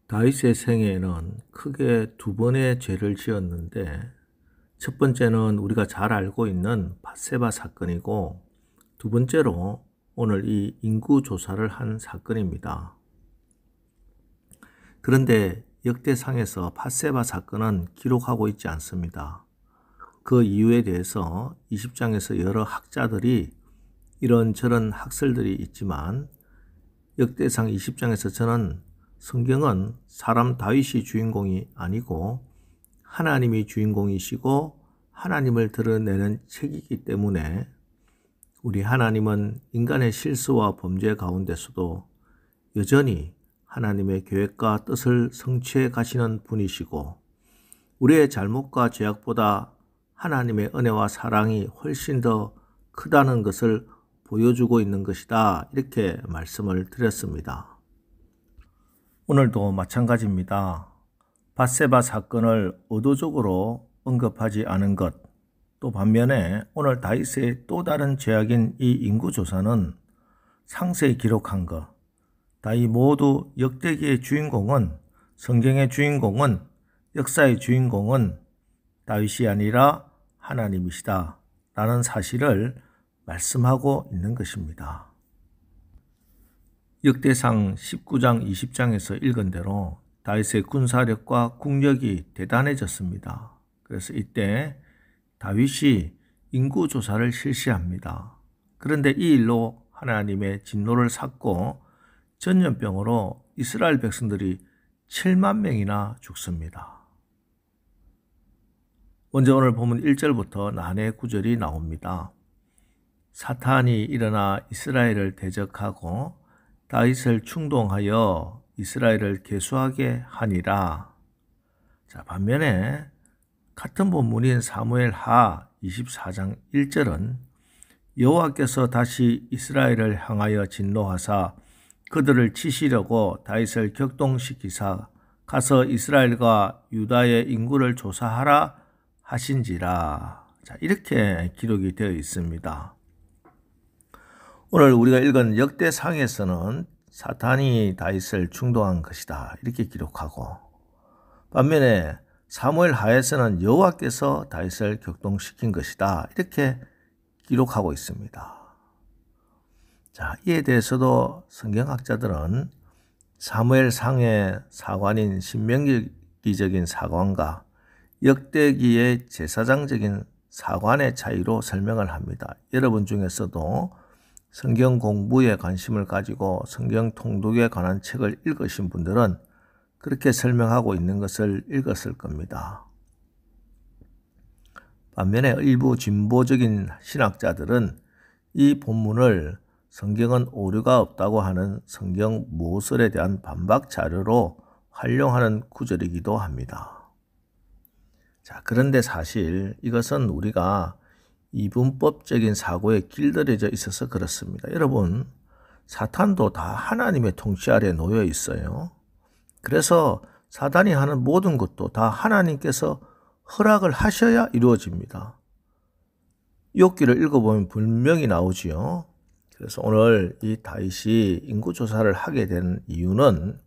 다윗의 생애에는 크게 두 번의 죄를 지었는데 첫 번째는 우리가 잘 알고 있는 밧세바 사건이고 두 번째로 오늘 이 인구조사를 한 사건입니다. 그런데 역대상에서 밧세바 사건은 기록하고 있지 않습니다. 그 이유에 대해서 20장에서 여러 학자들이 이런저런 학설들이 있지만 역대상 20장에서 저는 성경은 사람 다윗이 주인공이 아니고 하나님이 주인공이시고 하나님을 드러내는 책이기 때문에 우리 하나님은 인간의 실수와 범죄 가운데서도 여전히 하나님의 계획과 뜻을 성취해 가시는 분이시고 우리의 잘못과 죄악보다 하나님의 은혜와 사랑이 훨씬 더 크다는 것을 보여주고 있는 것이다. 이렇게 말씀을 드렸습니다. 오늘도 마찬가지입니다. 밧세바 사건을 의도적으로 언급하지 않은 것, 또 반면에 오늘 다윗의 또 다른 죄악인 이 인구조사는 상세히 기록한 것, 다윗 모두 역대기의 주인공은, 성경의 주인공은, 역사의 주인공은 다윗이 아니라 하나님이시다 라는 사실을 말씀하고 있는 것입니다. 역대상 19장 20장에서 읽은 대로 다윗의 군사력과 국력이 대단해졌습니다. 그래서 이때 다윗이 인구조사를 실시합니다. 그런데 이 일로 하나님의 진노를 샀고 전염병으로 이스라엘 백성들이 7만 명이나 죽습니다. 먼저 오늘 보면 1절부터 난해 구절이 나옵니다. 사탄이 일어나 이스라엘을 대적하고 다윗을 충동하여 이스라엘을 계수하게 하니라. 자, 반면에 같은 본문인 사무엘하 24장 1절은 여호와께서 다시 이스라엘을 향하여 진노하사 그들을 치시려고 다윗을 격동시키사 가서 이스라엘과 유다의 인구를 조사하라 하신지라. 자, 이렇게 기록이 되어 있습니다. 오늘 우리가 읽은 역대상에서는 사탄이 다윗을 충동한 것이다 이렇게 기록하고 반면에 사무엘하에서는 여호와께서 다윗을 격동시킨 것이다 이렇게 기록하고 있습니다. 자, 이에 대해서도 성경학자들은 사무엘상의 사관인 신명기적인 사관과 역대기의 제사장적인 사관의 차이로 설명을 합니다. 여러분 중에서도 성경 공부에 관심을 가지고 성경 통독에 관한 책을 읽으신 분들은 그렇게 설명하고 있는 것을 읽었을 겁니다. 반면에 일부 진보적인 신학자들은 이 본문을 성경은 오류가 없다고 하는 성경 모설에 대한 반박 자료로 활용하는 구절이기도 합니다. 자, 그런데 사실 이것은 우리가 이분법적인 사고에 길들여져 있어서 그렇습니다. 여러분, 사탄도 다 하나님의 통치 아래 놓여 있어요. 그래서 사탄이 하는 모든 것도 다 하나님께서 허락을 하셔야 이루어집니다. 욥기를 읽어보면 분명히 나오지요. 그래서 오늘 이 다윗이 인구조사를 하게 된 이유는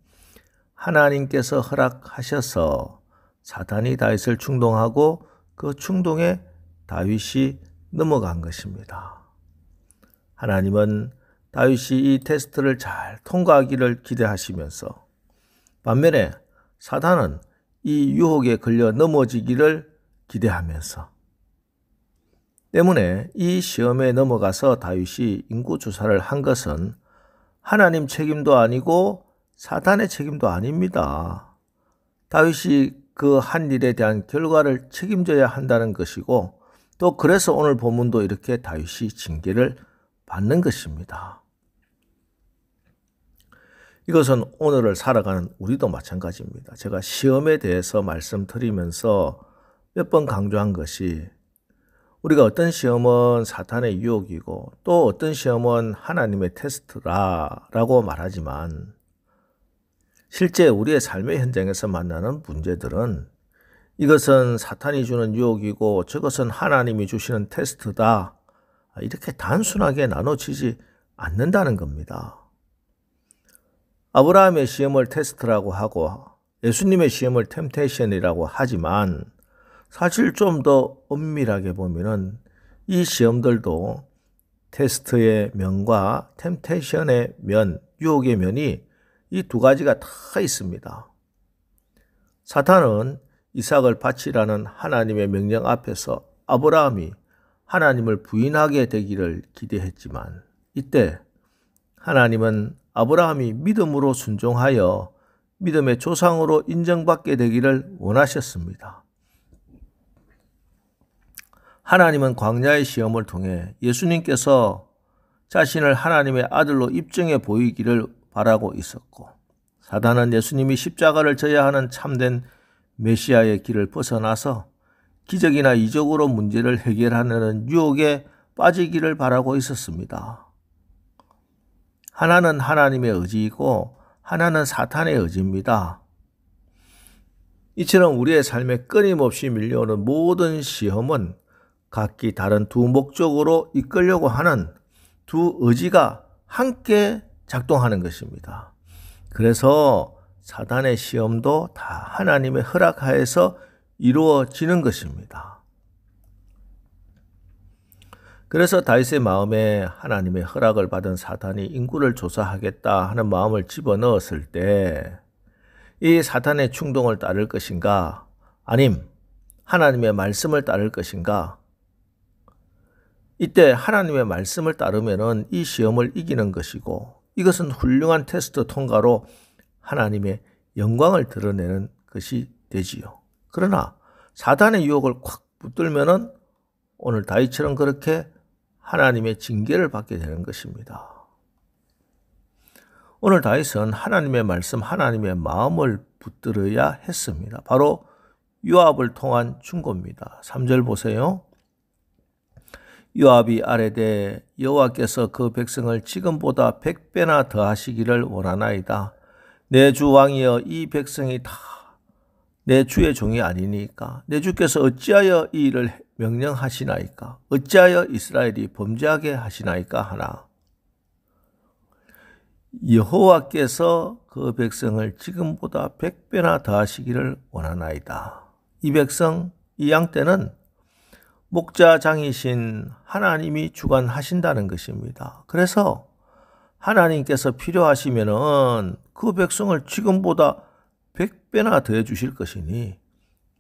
하나님께서 허락하셔서 사탄이 다윗을 충동하고 그 충동에 다윗이 넘어간 것입니다. 하나님은 다윗이 이 테스트를 잘 통과하기를 기대하시면서 반면에 사탄은 이 유혹에 걸려 넘어지기를 기대하면서 때문에 이 시험에 넘어가서 다윗이 인구조사를 한 것은 하나님 책임도 아니고 사탄의 책임도 아닙니다. 다윗이 그 한 일에 대한 결과를 책임져야 한다는 것이고 또 그래서 오늘 본문도 이렇게 다윗이 징계를 받는 것입니다. 이것은 오늘을 살아가는 우리도 마찬가지입니다. 제가 시험에 대해서 말씀드리면서 몇 번 강조한 것이 우리가 어떤 시험은 사탄의 유혹이고 또 어떤 시험은 하나님의 테스트라고 말하지만 실제 우리의 삶의 현장에서 만나는 문제들은 이것은 사탄이 주는 유혹이고 저것은 하나님이 주시는 테스트다. 이렇게 단순하게 나눠지지 않는다는 겁니다. 아브라함의 시험을 테스트라고 하고 예수님의 시험을 템테이션이라고 하지만 사실 좀 더 엄밀하게 보면은 이 시험들도 테스트의 면과 템테이션의 면, 유혹의 면이 이 두 가지가 다 있습니다. 사탄은 이삭을 바치라는 하나님의 명령 앞에서 아브라함이 하나님을 부인하게 되기를 기대했지만 이때 하나님은 아브라함이 믿음으로 순종하여 믿음의 조상으로 인정받게 되기를 원하셨습니다. 하나님은 광야의 시험을 통해 예수님께서 자신을 하나님의 아들로 입증해 보이기를 바라고 있었고 사단은 예수님이 십자가를 져야 하는 참된 메시아의 길을 벗어나서 기적이나 이적으로 문제를 해결하는 유혹에 빠지기를 바라고 있었습니다. 하나는 하나님의 의지이고 하나는 사탄의 의지입니다. 이처럼 우리의 삶에 끊임없이 밀려오는 모든 시험은 각기 다른 두 목적으로 이끌려고 하는 두 의지가 함께 작동하는 것입니다. 그래서 사단의 시험도 다 하나님의 허락하에서 이루어지는 것입니다. 그래서 다윗의 마음에 하나님의 허락을 받은 사탄이 인구를 조사하겠다 하는 마음을 집어넣었을 때 이 사탄의 충동을 따를 것인가 아님 하나님의 말씀을 따를 것인가 이때 하나님의 말씀을 따르면 이 시험을 이기는 것이고 이것은 훌륭한 테스트 통과로 하나님의 영광을 드러내는 것이 되지요. 그러나 사탄의 유혹을 콱 붙들면 오늘 다윗처럼 그렇게 하나님의 징계를 받게 되는 것입니다. 오늘 다윗은 하나님의 말씀, 하나님의 마음을 붙들어야 했습니다. 바로 요압을 통한 충고입니다. 3절 보세요. 요압이 아뢰되 여호와께서 그 백성을 지금보다 100배나 더하시기를 원하나이다. 내 주 왕이여 이 백성이 다 내 주의 종이 아니니까 내 주께서 어찌하여 이 일을 명령하시나이까 어찌하여 이스라엘이 범죄하게 하시나이까 하나 여호와께서 그 백성을 지금보다 100배나 더하시기를 원하나이다. 이 백성, 이 양떼는 목자장이신 하나님이 주관하신다는 것입니다. 그래서 하나님께서 필요하시면은 그 백성을 지금보다 100배나 더해 주실 것이니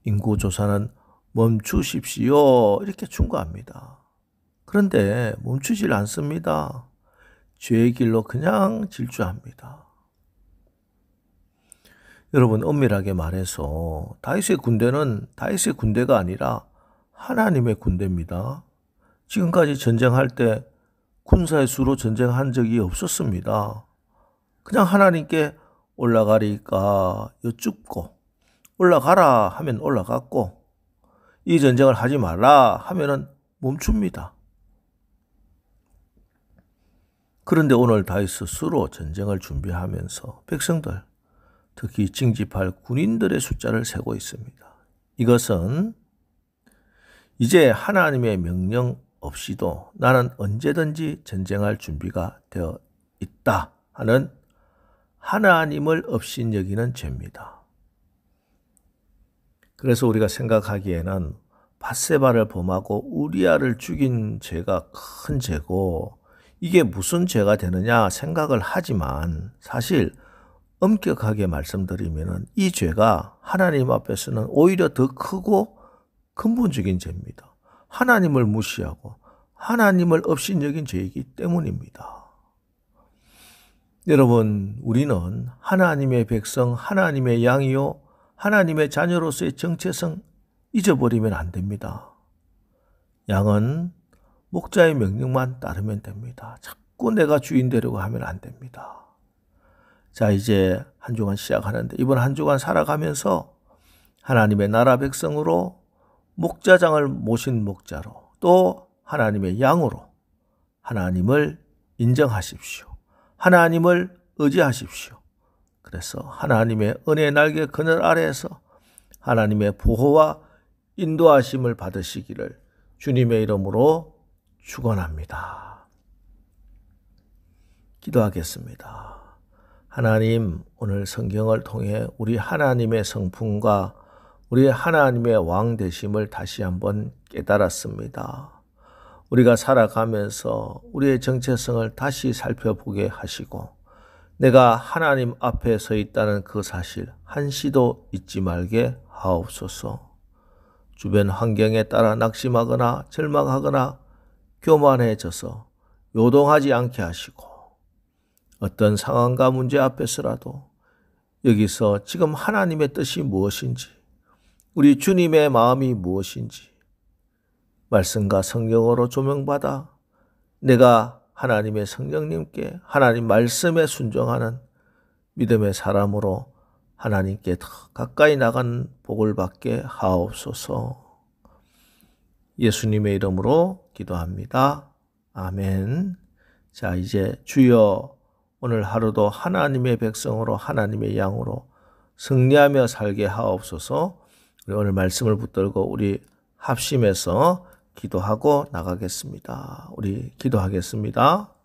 인구조사는 멈추십시오. 이렇게 충고합니다. 그런데 멈추질 않습니다. 죄의 길로 그냥 질주합니다. 여러분 엄밀하게 말해서 다윗의 군대는 다윗의 군대가 아니라 하나님의 군대입니다. 지금까지 전쟁할 때 군사의 수로 전쟁한 적이 없었습니다. 그냥 하나님께 올라가리까 여쭙고 올라가라 하면 올라갔고 이 전쟁을 하지 말라 하면은 멈춥니다. 그런데 오늘 다윗 스스로 전쟁을 준비하면서 백성들, 특히 징집할 군인들의 숫자를 세고 있습니다. 이것은 이제 하나님의 명령 없이도 나는 언제든지 전쟁할 준비가 되어 있다 하는 하나님을 업신여기는 죄입니다. 그래서 우리가 생각하기에는 밧세바를 범하고 우리아를 죽인 죄가 큰 죄고 이게 무슨 죄가 되느냐 생각을 하지만 사실 엄격하게 말씀드리면 이 죄가 하나님 앞에서는 오히려 더 크고 근본적인 죄입니다. 하나님을 무시하고 하나님을 업신여긴 죄이기 때문입니다. 여러분, 우리는 하나님의 백성, 하나님의 양이요 하나님의 자녀로서의 정체성 잊어버리면 안 됩니다. 양은 목자의 명령만 따르면 됩니다. 자꾸 내가 주인 되려고 하면 안 됩니다. 자, 이제 한 주간 시작하는데 이번 한 주간 살아가면서 하나님의 나라 백성으로 목자장을 모신 목자로 또 하나님의 양으로 하나님을 인정하십시오. 하나님을 의지하십시오. 그래서 하나님의 은혜의 날개 그늘 아래에서 하나님의 보호와 인도하심을 받으시기를 주님의 이름으로 축원합니다. 기도하겠습니다. 하나님, 오늘 성경을 통해 우리 하나님의 성품과 우리 하나님의 왕 되심을 다시 한번 깨달았습니다. 우리가 살아가면서 우리의 정체성을 다시 살펴보게 하시고 내가 하나님 앞에 서 있다는 그 사실 한시도 잊지 말게 하옵소서. 주변 환경에 따라 낙심하거나 절망하거나 교만해져서 요동하지 않게 하시고 어떤 상황과 문제 앞에서라도 여기서 지금 하나님의 뜻이 무엇인지 우리 주님의 마음이 무엇인지 말씀과 성경으로 조명받아 내가 하나님의 성령님께 하나님 말씀에 순종하는 믿음의 사람으로 하나님께 더 가까이 나가는 복을 받게 하옵소서. 예수님의 이름으로 기도합니다. 아멘. 자, 이제 주여 오늘 하루도 하나님의 백성으로 하나님의 양으로 승리하며 살게 하옵소서. 우리 오늘 말씀을 붙들고 우리 합심해서 기도하고 나가겠습니다. 우리 기도하겠습니다.